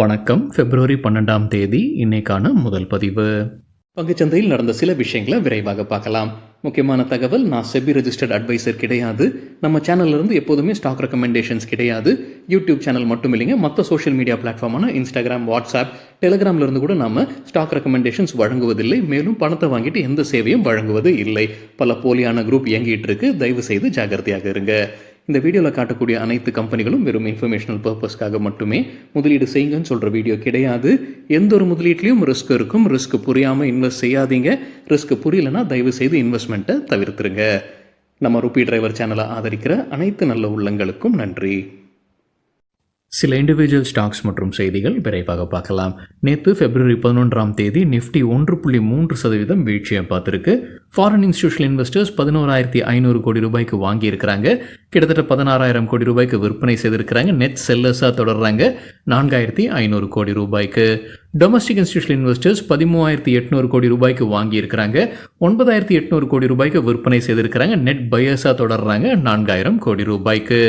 வணக்கம். பிப்ரவரி 12ஆம் தேதி இன்னைக்கான முதல் பதிவு. பங்குச்சந்தையில் நடந்த சில விஷயங்களை விரைவாக பார்க்கலாம். முக்கியமான தகவல், நான் செபி ரெஜிஸ்டர்ட் அட்வைசர் கிடையாது. நம்ம சேனல்ல இருந்து எப்போதுமே ஸ்டாக் ரெக்கமெண்டேஷன்ஸ் கிடையாது. யூடியூப் சேனல் மட்டும் இல்லைங்க, மற்ற சோஷியல் மீடியா பிளாட்ஃபார்மான இன்ஸ்டாகிராம், வாட்ஸ்அப், டெலிகிராம்ல இருந்து கூட நம்ம ஸ்டாக் ரெக்கமெண்டேஷன்ஸ் வழங்குவதில்லை. மேலும் பணத்தை வாங்கிட்டு எந்த சேவையும் வழங்குவது இல்லை. பல போலியான குரூப் இயங்கிட்டு இருக்கு. தயவு செய்து ஜாகிரதையாக இருங்க. இந்த வீடியோவில் காட்டக்கூடிய அனைத்து கம்பெனிகளும் வெறும் இன்ஃபர்மேஷனல் பர்பஸ்க்காக மட்டுமே முதலீடு செய்யுங்கன்னு சொல்கிற வீடியோ கிடையாது. எந்த ஒரு முதலீட்லையும் ரிஸ்க் இருக்கும். ரிஸ்க் புரியாமல் இன்வெஸ்ட் செய்யாதீங்க. ரிஸ்க் புரியலன்னா தயவு செய்து இன்வெஸ்ட்மெண்ட்டை தவிர்த்துருங்க. நம்ம ருபி டிரைவர் சேனலை ஆதரிக்கிற அனைத்து நல்ல உள்ளங்களுக்கும் நன்றி. சில இண்டிவிஜுவல் ஸ்டாக்ஸ் மற்றும் செய்திகள் விரைவாக பார்க்கலாம். நேற்று பிப்ரவரி 11ஆம் தேதி நிஃப்டி 1.3% வீழ்ச்சியை பார்த்துருக்கு. ஃபாரின் இன்ஸ்டிடியூஷனல் இன்வெஸ்டர்ஸ் 11,500 கோடி ரூபாய்க்கு வாங்கியிருக்கிறாங்க. கிட்டத்தட்ட 16,000 கோடி ரூபாய்க்கு விற்பனை செய்திருக்கிறாங்க. நெட் செல்லர்ஸாக தொடர்றாங்க 4,500 கோடி ரூபாய்க்கு. டொமஸ்டிக் இன்ஸ்டிடியூஷனல் இன்வெஸ்டர்ஸ் 13,800 கோடி ரூபாய்க்கு வாங்கியிருக்கிறாங்க. 9,800 கோடி ரூபாய்க்கு விற்பனை செய்திருக்கிறாங்க. நெட் பையர்ஸாக தொடர்றாங்க 4,000 கோடி ரூபாய்க்கு.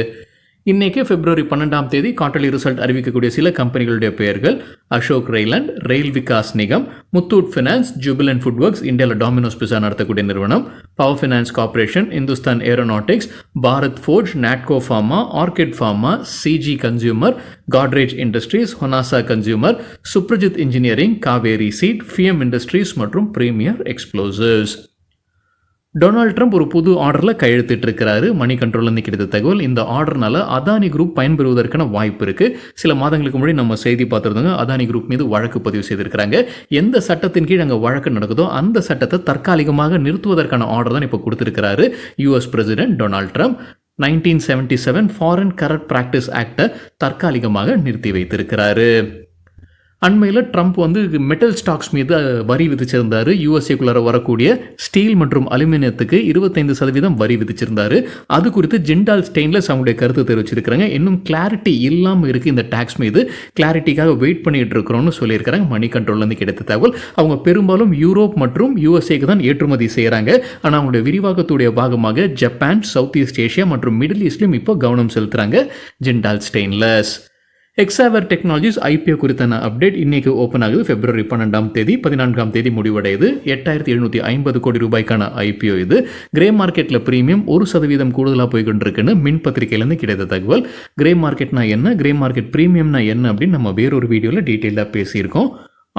இன்னைக்கு பிப்ரவரி 12ஆம் தேதி குவார்ட்டர்லி ரிசல்ட் அறிவிக்கக்கூடிய சில கம்பெனிகளுடைய பெயர்கள்: Ashok Leyland, Rail Vikas Nigam, Muthoot Finance, Jubilant FoodWorks, இந்தியாவில் டாமினோஸ் பிஸா நடத்தக்கூடிய நிறுவனம், Power Finance Corporation, Hindustan Aeronautics, Bharat Forge, Natco Pharma, Orchid Pharma, CG Consumer, Godrej Industries, Honasa Consumer, Suprajit Engineering, Kaveri Seed, FIEM Industries மற்றும் பிரீமியர் எக்ஸ்ப்ளோசிவ்ஸ். டொனால்ட் ட்ரம்ப் ஒரு புது ஆர்டரில் கையெழுத்திட்டு இருக்கிறாரு. மணி கண்ட்ரோல்லேருந்து கிடைத்த தகவல், இந்த ஆர்டர்னால அதானி குரூப் பயன்பெறுவதற்கான வாய்ப்பு இருக்குது. சில மாதங்களுக்கு முன்னாடி நம்ம செய்தி பார்த்துருந்தோங்க. அதானி குரூப் மீது வழக்கு பதிவு செய்திருக்கிறாங்க. எந்த சட்டத்தின் கீழ் அங்கே வழக்கு நடக்குதோ அந்த சட்டத்தை தற்காலிகமாக நிறுத்துவதற்கான ஆர்டர் தான் இப்போ கொடுத்துருக்கிறாரு US president Donald Trump. 1977 foreign corrupt practice ஆக்டை தற்காலிகமாக நிறுத்தி வைத்திருக்கிறாரு. அண்மையில் ட்ரம்ப் மெட்டல் ஸ்டாக்ஸ் மீது வரி விதிச்சிருந்தார். யூஎஸ்ஏக்குள்ளார வரக்கூடிய ஸ்டீல் மற்றும் அலுமினியத்துக்கு 25% வரி விதிச்சிருந்தார். அது குறித்து ஜிண்டால் ஸ்டெயின்லெஸ் அவங்களுடைய கருத்து தெரிவிச்சிருக்கிறாங்க. இன்னும் கிளாரிட்டி இல்லாமல் இருக்குது இந்த டேக்ஸ் மீது. கிளாரிட்டிக்காக வெயிட் பண்ணிட்டு இருக்கிறோம்னு சொல்லியிருக்கிறாங்க. மணி கண்ட்ரோல்லேருந்து கிடைத்த தகவல். அவங்க பெரும்பாலும் யூரோப் மற்றும் யூஎஸ்ஏக்கு தான் ஏற்றுமதி செய்கிறாங்க. ஆனால் அவங்களுடைய விரிவாக்கத்துடைய பாகமாக ஜப்பான், சவுத் ஈஸ்ட் ஏஷியா மற்றும் மிடில் ஈஸ்ட்லையும் இப்போ கவனம் செலுத்துகிறாங்க ஜிண்டால் ஸ்டெயின்லெஸ். எக்ஸாவர் டெக்னாலஜிஸ் ஐபிஓ குறித்தான அப்டேட் இன்னைக்கு ஓப்பன் ஆகுது. பிப்ரவரி 12ஆம் தேதி 14ஆம் தேதி முடிவடையுது. 8,750 கோடி ரூபாய்க்கான ஐபிஓ இது. கிரே மார்க்கெட்டில் பிரீமியம் 1% கூடுதலாக போய்கொண்டிருக்குன்னு மின் பத்திரிகையிலேருந்து கிடைத்த தகவல். கிரே மார்க்கெட்னா என்ன, கிரே மார்க்கெட் பிரீமியம்னா என்ன அப்படின்னு நம்ம வேறொரு வீடியோவில் டீட்டெயிலாக பேசியிருக்கோம்.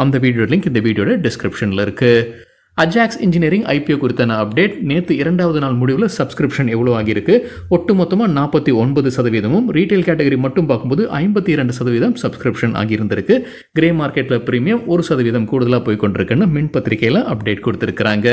அந்த வீடியோ லிங்க் இந்த வீடியோட டிஸ்கிரிப்ஷனில் இருக்குது. அஜாக்ஸ் இன்ஜினியரிங் ஐபிஓ குறித்தான அப்டேட். நேற்று 2வது நாள் முடிவில் சப்ஸ்கிரிப்ஷன் எவ்வளோ ஆகியிருக்கு? ஒட்டுமொத்தமாக 49%. ரீட்டைல் கேட்டகரி மட்டும் பார்க்கும்போது 52% சப்ஸ்கிரிப்ஷன் ஆகியிருந்திருக்கு. கிரே மார்க்கெட்டில் பிரீமியம் 1% கூடுதலாக போய்கொண்டிருக்குன்னு மின் பத்திரிகையில் அப்டேட் கொடுத்துருக்குறாங்க.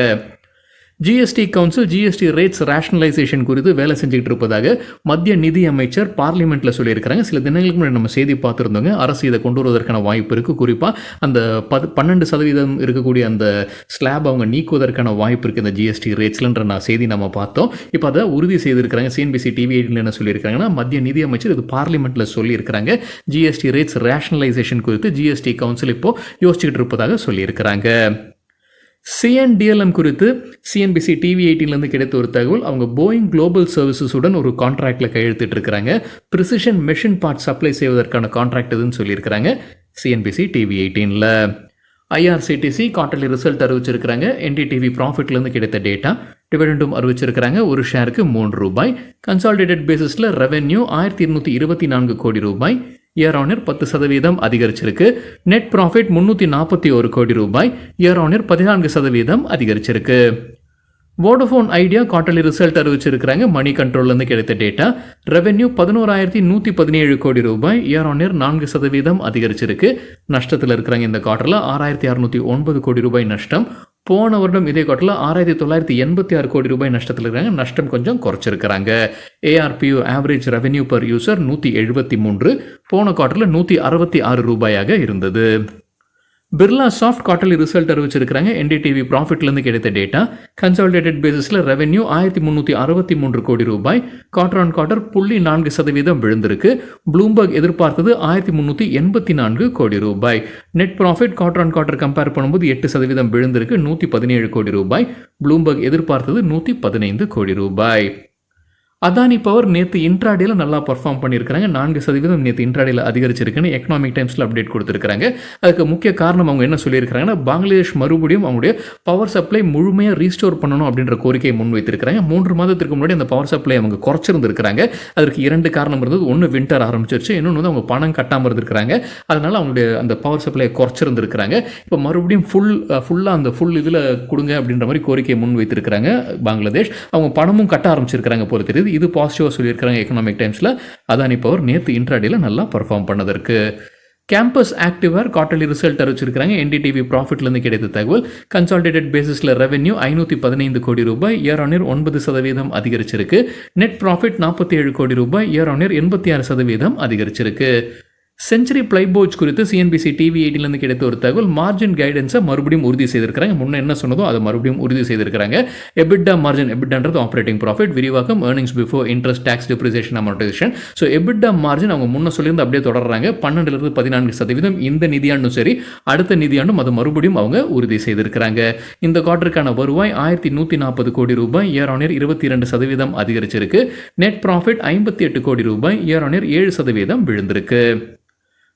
GST council GST rates rationalisation குறித்து வேலை செஞ்சுக்கிட்டு இருப்பதாக மத்திய நிதி அமைச்சர் பார்லிமெண்ட்டில் சொல்லியிருக்கிறாங்க. சில தினங்களுக்கு முன்னாடி நம்ம செய்தி பார்த்துருந்தோங்க. அரசு இதை கொண்டு வருவதற்கான வாய்ப்பு இருக்குது. குறிப்பாக அந்த 12% இருக்கக்கூடிய அந்த ஸ்லாப் அவங்க நீக்குவதற்கான வாய்ப்பு இருக்குது இந்த ஜிஎஸ்டி ரேட்ஸ்லன்ற செய்தி நம்ம பார்த்தோம். இப்போ அதை உறுதி செய்திருக்கிறாங்க. சிஎன்பிசி டிவி 8 என்ன சொல்லியிருக்காங்கன்னா, மத்திய நிதி அமைச்சர் இது பார்லிமெண்ட்டில் சொல்லியிருக்கிறாங்க. ஜிஎஸ்டி ரேட்ஸ் ரேஷனலைசேஷன் குறித்து ஜிஎஸ்டி கவுன்சில் இப்போ யோசிச்சுக்கிட்டு இருப்பதாக சொல்லியிருக்கிறாங்க. சிஎன்டிஎல்எம் குறித்து சிஎன்பிசி டிவி 18 கிடைத்த ஒரு தகவல். அவங்க போயிங் குளோபல் சர்வீசஸுடன் ஒரு கான்ட்ராக்டில் கையெழுத்திட்டு இருக்கிறாங்க. ப்ரிசிஷன் மெஷின் பார்ட் சப்ளை செய்வதற்கான கான்ட்ராக்ட் இதுன்னு சொல்லியிருக்கிறாங்க சிஎன்பிசி டிவி 18ல். ஐஆர்சிடிசி குவார்ட்டர்லி ரிசல்ட் அறிவிச்சிருக்கிறாங்க. என்டிடிவி ப்ராஃபிட்லேருந்து கிடைத்த டேட்டா. டிவிடெண்டும் அறிவிச்சிருக்கிறாங்க. ஒரு ஷேருக்கு ₹3. கன்சாலிடேட்டட் பேசிஸில் ரெவென்யூ 1,224 கோடி ரூபாய். இயர் ஆன் இயர் 10% அதிகரிச்சிருக்கு. நெட் ப்ராஃபிட் 341 கோடி ரூபாய். இயர் ஆன் இயர் 14% அதிகரிச்சிருக்கு. வோடஃபோன் ஐடியா குவார்ட்டர்லி ரிசல்ட் அறிவிச்சிருக்கிறாங்க. மணி கண்ட்ரோல்லேருந்து கிடைத்த டேட்டா. ரெவென்யூ 11,117 கோடி ரூபாய். இயர் ஆன் இயர் 4% அதிகரிச்சிருக்கு. நஷ்டத்தில் இருக்கிறாங்க. இந்த குவார்ட்டரில் 6,609 கோடி ரூபாய் நஷ்டம். போன வருடம் இதே குவார்ட்டரில் 6,986 கோடி ரூபாய் நஷ்டத்தில் இருக்கிறாங்க. நஷ்டம் கொஞ்சம் குறைச்சிருக்கிறாங்க. ARPU average revenue per user 173. போன குவார்ட்டரில் 166 ரூபாயாக இருந்தது. பிர்லா சாஃப்ட் குவார்ட்டர்லி ரிசல்ட் அறிவிச்சிருக்கிறாங்க. என்டிடிவி ப்ராஃபிட்லேருந்து கிடைத்த டேட்டா. கன்சாலிடேட்டட் பேசிஸில் ரெவென்யூ 1,363 கோடி ரூபாய். குவார்ட்டர் ஆன் குவார்ட்டர் 0.4% விழுந்திருக்கு. ப்ளூம்பர்க் எதிர்பார்த்தது 1,384 கோடி ரூபாய். Net profit quarter on quarter compare பண்ணும்போது 8% விழுந்திருக்கு. 117 கோடி ரூபாய். ப்ளூம்பர்க் எதிர்பார்த்தது 115 கோடி ரூபாய். அதானி பவர் நேற்று இன்ட்ராடேல நல்லா பர்ஃபார்ம் பண்ணியிருக்காங்க. 4% நேற்று இன்ட்ராடேல அதிகரிச்சிருக்குன்னு எக்கனாமிக் டைம்ஸில் அப்டேட் கொடுத்துருக்காங்க. அதுக்கு முக்கிய காரணம் அவங்க என்ன சொல்லியிருக்காங்கன்னா, பங்களாதேஷ் மறுபடியும் அவங்களுடைய பவர் சப்ளை முழுமையாக ரீஸ்டோர் பண்ணணும் அப்படின்ற கோரிக்கையை முன்வைத்திருக்கிறாங்க. 3 மாதத்திற்கு முன்னாடி அந்த பவர் சப்ளை அவங்க குறைச்சிருந்துருக்காங்க. அதற்கு 2 காரணம் இருந்தது. ஒன்று வின்டர் ஆரம்பிச்சிருச்சு, இன்னொன்று வந்து அவங்க பணம் கட்டாமல் இருந்திருக்காங்க. அதனால் அவங்களுடைய அந்த பவர் சப்ளையை குறைச்சிருந்துருக்காங்க. இப்போ மறுபடியும் ஃபுல் இதில் கொடுங்க அப்படின்ற மாதிரி கோரிக்கையை முன் வைத்திருக்கிறாங்க பங்களாதேஷ். அவங்க பணமும் கட்ட ஆரம்பிச்சிருக்கிறாங்க போல தெரியுது. இது பாசிட்டிவாக சொல்லியிருக்கிறாங்க எக்கனாமிக் டைம்ஸில். அதானி பவர் நேற்று இன்ட்ராடேல நல்லா பர்ஃபார்ம் பண்ணதற்கு. கேம்பஸ் ஆக்டிவேர் குவார்ட்டர்லி ரிசல்ட் அறிவிச்சிருக்காங்க. என்டிடிவி ப்ராஃபிட்லேருந்து கிடைத்த தகவல். கன்சாலிடேட்டட் பேசிஸில் ரெவென்யூ 515 கோடி ரூபாய், இயர் ஆன் இயர் 9% அதிகரிச்சிருக்கு. நெட் ப்ராஃபிட் 47 கோடி ரூபாய், இயர் ஆன் இயர் 86% அதிகரிச்சிருக்கு. செஞ்சுரி பிளைபோர்ட்ஸ் குறித்து சிஎன்பிசி டிவி 18லேருந்து கிடைத்த ஒரு தகவல். மார்ஜின் கைடன்ஸை மறுபடியும் உறுதி செய்திருக்கிறாங்க. முன்ன என்ன சொன்னதோ அதை மறுபடியும் உறுதி செய்திருக்கிறாங்க. எபிட்டா மார்ஜின், எபிட்டான்றது ஆப்ரேட்டிங் ப்ராஃபிட், விரிவாக்கம் earnings before interest tax depreciation amortisation. So EBITDA margin அவங்க முன்ன சொல்லியிருந்து அப்படியே தொடர்றாங்க. 12லிருந்து 14% இந்த நிதியாண்டும் சரி அடுத்த நிதியாண்டும் அது மறுபடியும் அவங்க உறுதி செய்திருக்கிறாங்க. இந்த குவார்ட்டருக்கான வருவாய் 1140 கோடி ரூபாய், இயர் ஆன் இயர் 22% அதிகரிச்சிருக்கு. நெட் ப்ராஃபிட் 58 கோடி ரூபாய், இயர் ஆன் இயர் 7% விழுந்திருக்கு.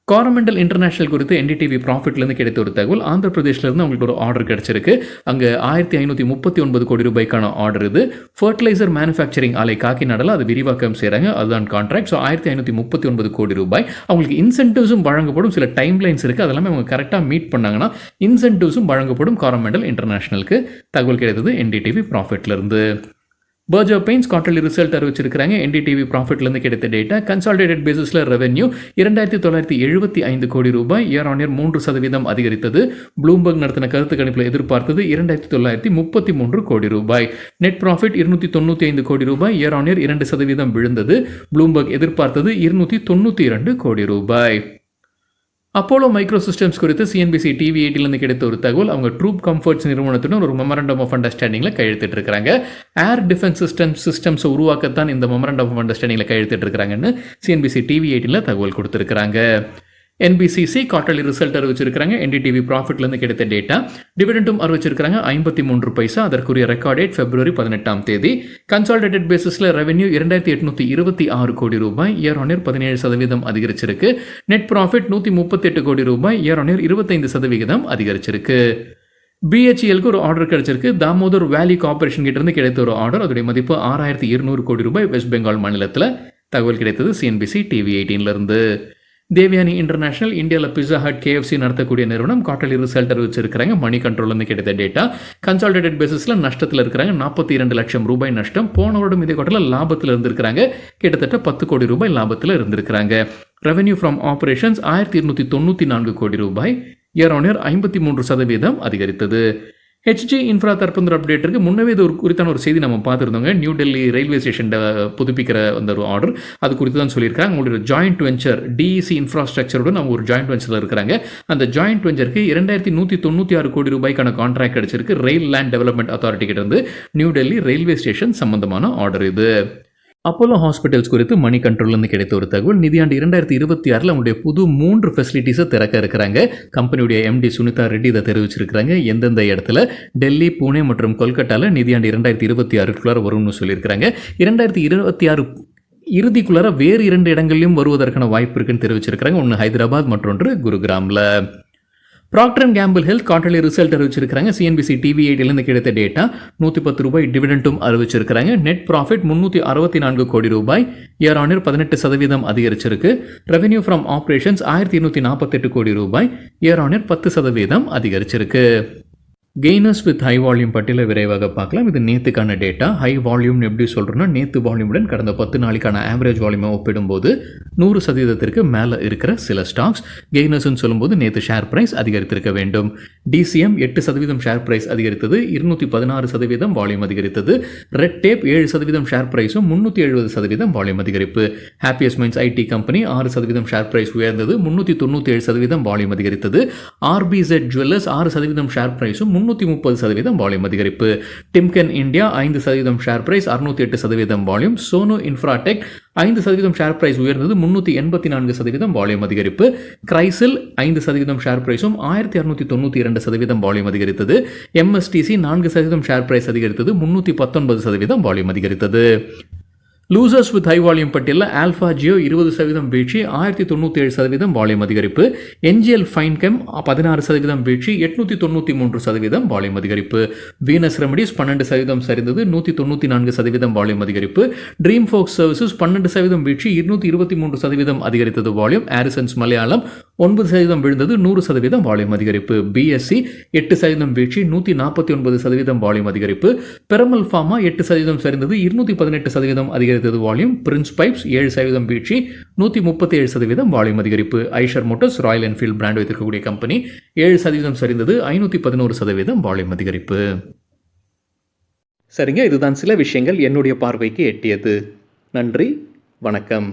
காரமெண்டல் இன்டர்நேஷனல் குறித்து என்டிடிவி ப்ராஃபிட்லேருந்து கிடைத்த ஒரு தகவல். ஆந்திர பிரதேஷ்லேருந்து அவங்களுக்கு ஒரு ஆர்டர் கிடைச்சிருக்கு. அங்கே 1539 கோடி ரூபாய்க்கான ஆர்டர் இது. ஃபர்டிலைசர் மேனுஃபேக்சரிங் ஆலை காக்கிநாடால அது விரிவாக்கம் செய்கிறாங்க. அதுதான் கான்ட்ராக்ட். ஸோ 1539 கோடி ரூபாய். அவங்களுக்கு இன்சென்டிவ்ஸும் வழங்கப்படும். சில டைம் லைன்ஸ் இருக்குது. அதெல்லாமே அவங்க கரெக்டாக மீட் பண்ணாங்கன்னா இன்சென்டிவ்ஸும் வழங்கப்படும். காரமெண்டல் இன்டர்நேஷனலுக்கு தகவல் கிடைத்தது என்டிடிவி ப்ராஃபிட்லேருந்து. பர்ஜர் பெயிண்ட்ஸ் குவார்ட்டர்லி ரிசல்ட் அறிவிச்சிருக்காங்க. என்டிடிவி ப்ராஃபிட்லேருந்து கிடைத்த டேட்டா. கன்சாலிடேட்டட் பேசிஸில் ரெவென்யூ 2975 கோடி ரூபாய், இயர் ஆன் இயர் 3% அதிகரித்தது. ப்ளூம்பர்க் நடத்தின கருத்து கணிப்பில் எதிர்பார்த்தது 2933 கோடி ரூபாய். நெட் ப்ராஃபிட் 295 கோடி ரூபாய், இயர் ஆன் இயர் 2% விழுந்தது. ப்ளூம்பர்க் எதிர்பார்த்தது 292 கோடி ரூபாய். அப்போலோ மைக்ரோ சிஸ்டம்ஸ் குறித்து சிஎன்பிசி டிவி 18லேருந்து கிடைத்த ஒரு தகவல். அவங்க ட்ரூப் கம்ஃபர்ட்ஸ் நிறுவனத்துடன் ஒரு மெமரண்டம் ஆஃப் அண்டர்ஸ்டாண்டிங்கில் கையெழுத்திட்டு இருக்காங்க. ஏர் டிஃபென்ஸ் சிஸ்டம்ஸை உருவாக்கத்தான் இந்த மெமரண்டம் ஆஃப் அண்டர்ஸ்டாண்டிங்கில் கையெழுத்திட்டு இருக்காங்கன்னு சிஎன்பிசி டிவி 18ல் தகவல் கொடுத்துருக்காங்க. என்பிசிசி குவார்ட்டர்லி ரிசல்ட் அறிவிச்சிருக்காங்க. என்டிடிவி ப்ராஃபிட்லேருந்து கிடைத்த டேட்டா. டிவிடெண்டும் அறிவிச்சிருக்காங்க 53 பைசா. அதற்குரிய ரெக்கார்ட் டேட் February 18. கன்சாலிடேட்டட் பேசிஸில் ரெவென்யூ 2826 கோடி ரூபாய், இயர் ஆன் இயர் 17% அதிகரிச்சிருக்கு. நெட் ப்ராஃபிட் 138 கோடி ரூபாய், இயர் ஆன் இயர் 25% அதிகரிச்சிருக்கு. பிஹெச்இஎலுக்கு ஒரு ஆர்டர் கிடைச்சிருக்கு. தாமோதர் வேலி கார்பரேஷன் கிட்ட இருந்து கிடைத்த ஒரு ஆர்டர். அதோடைய மதிப்பு 6200 கோடி ரூபாய். வெஸ்ட் பெங்கால் மாநிலத்தில் தகவல் கிடைத்தது சிஎன்பிசி டிவி 18லேருந்து. தேவயானி இன்டர்நேஷனல் இந்தியாவில் பிஸா ஹட் KFC நடத்தக்கூடிய நிறுவனம் குவார்ட்டர்லி ரிசல்ட் அறிவிச்சிருக்கிறாங்க. மணி கண்ட்ரோல்லேருந்து கிடைத்த டேட்டா. கன்சாலிடேட்டட் பேசிஸில் நஷ்டத்தில் இருக்கிறாங்க. 42 லட்சம் ரூபாய் நஷ்டம். போன வருடம் இதே குவார்ட்டரில் லாபத்தில் இருந்திருக்கிறாங்க. கிட்டத்தட்ட 10 கோடி ரூபாய் லாபத்தில் இருந்திருக்கிறாங்க. ரெவென்யூ ஃப்ரம் ஆபரேஷன்ஸ் 1294 கோடி ரூபாய், இயர் ஆன் இயர் 53% அதிகரித்தது. ஹெச்ஜி இன்ஃப்ரா தரப்பு அப்டேட் இருக்குது. முன்னவே இது குறித்தான ஒரு செய்தி நம்ம பார்த்துருந்தோங்க. நியூ டெல்லி ரயில்வே ஸ்டேஷன் புதுப்பிக்கிற அந்த ஒரு ஆர்டர் அது குறித்து தான் சொல்லியிருக்காங்க. அவங்களுடைய ஜாயிண்ட் வெஞ்சர் டிஇசி இன்ஃப்ராஸ்ட்ரக்சருடன் அவங்க ஒரு ஜாயிண்ட் வெஞ்சரில் இருக்கிறாங்க. அந்த ஜாயிண்ட் வெஞ்சருக்கு 2196 கோடி ரூபாய்க்கான கான்ட்ராக்ட் கிடைச்சிருக்கு. ரயில் லேண்ட் டெவலப்மெண்ட் அத்தாரிட்டி கிட்ட இருந்து நியூ டெல்லி ரயில்வே ஸ்டேஷன் சம்பந்தமான ஆர்டர் இது. அப்போலோ ஹாஸ்பிட்டல்ஸ் குறித்து மணி கண்ட்ரோல்லேருந்து கிடைத்த ஒரு தகவல். நிதியாண்டு 2026 அவங்களுடைய புது 3 ஃபெசிலிட்டிஸை திறக்க இருக்கிறாங்க. கம்பெனியுடைய MD சுனிதா ரெட்டி இதை தெரிவிச்சிருக்கிறாங்க. எந்தெந்த இடத்துல டெல்லி, புனே மற்றும் கொல்கட்டாவில் நிதியாண்டு 2026 வரும்னு சொல்லியிருக்கிறாங்க. 2026 இறுதிக்குள்ளார வேறு 2 இடங்கள்லையும் வருவதற்கான வாய்ப்பு இருக்குன்னு தெரிவிச்சிருக்கிறாங்க. ஒன்று ஹைதராபாத், மற்றொன்று குருகிராமில். Procter and Gamble health quarterly result அறிவிச்சிருக்காங்க. சிஎன்பிசி டிவி 8லேருந்து கிடைத்த டேட்டா. 110 ரூபாய் டிவிடெண்டும் அறிவிச்சிருக்கிறாங்க. நெட் ப்ராஃபிட் 364 கோடி ரூபாய், இயர் ஆன் இயர் 18% அதிகரிச்சிருக்கு. ரெவென்யூ ஃப்ரம் ஆப்ரேஷன்ஸ் 1248 கோடி ரூபாய், இயர் ஆன் இயர் 10% அதிகரிச்சிருக்கு. கெய்னர்ஸ் வித் ஹை வால்யூம் பட்டியலை விரைவாக பார்க்கலாம். இது நேற்றுக்கான டேட்டா. ஹை வால்யூம்னு எப்படி சொல்கிறோன்னா, நேற்று வால்யூமுடன் கடந்த 10 நாளைக்கான ஆவரேஜ் வால்யூமை ஒப்பிடும்போது 100% மேலே இருக்கிற சில ஸ்டாக்ஸ். கெய்னர்ஸ்ன்னு சொல்லும்போது நேற்று ஷேர் ப்ரைஸ் அதிகரித்திருக்க வேண்டும். டிசிஎம் 8% ஷேர் ப்ரைஸ் அதிகரித்தது. 216% வால்யூம் அதிகரித்தது. ரெட் டேப் 7% ஷேர் ப்ரைஸும் 370% வால்யூம் அதிகரிப்பு. Happiest minds IT company 6% share price உயர்ந்தது. 397% வால்யூம் அதிகரித்தது. ஆர்பிசெட் ஜுவல்லர்ஸ் 6% ஷேர் ப்ரைஸும் 330% வால்யூம் அதிகரிப்பு. Timken India 5% share price 608% volume. Sono Infratech 5% share price உயர்ந்தது. 384% வால்யூம் அதிகரிப்பு. கிரைசில் 5% ஷேர் பிரைஸும் 1692% வால்யூம் அதிகரித்தது. MSTC 4% ஷேர் பிரைஸ் அதிகரித்தது. 319% வால்யூம் அதிகரித்தது. லூசர்ஸ் வித் ஹை வால்யூம் பட்டியலில் ஆல்ஃபா ஜியோ 20% வீழ்ச்சி 1097% வால்யூம் அதிகரிப்பு. என்ஜிஎல் ஃபைன்கெம் 16% வீழ்ச்சி 893% வால்யூம் அதிகரிப்பு. வீனஸ் ரெமடிஸ் 12% சரிந்தது 194% வால்யூம் அதிகரிப்பு. ட்ரீம் ஃபோக்ஸ் சர்வீசஸ் 12% வீழ்ச்சி 223% அதிகரித்தது வால்யூம். ஆரிசன்ஸ் மலையாளம் 9% விழுந்தது 100% வால்யூம் அதிகரிப்பு. பிஎஸ்சி 8% வீழ்ச்சி 149% வால்யூம் அதிகரிப்பு. பெரமல் ஃபார்மா 8% சரிந்தது 218% அதிகரித்தது வால்யூம். பிரின்ஸ் பைப்ஸ் 7% வீழ்ச்சி 137% வால்யூம் அதிகரிப்பு. Eicher Motors Royal Enfield brand வைத்திருக்கக்கூடிய கம்பெனி 7% சரிந்தது 511% வால்யூம் அதிகரிப்பு. சரிங்க, இதுதான் சில விஷயங்கள் என்னுடைய பார்வைக்கு எட்டியது. நன்றி, வணக்கம்.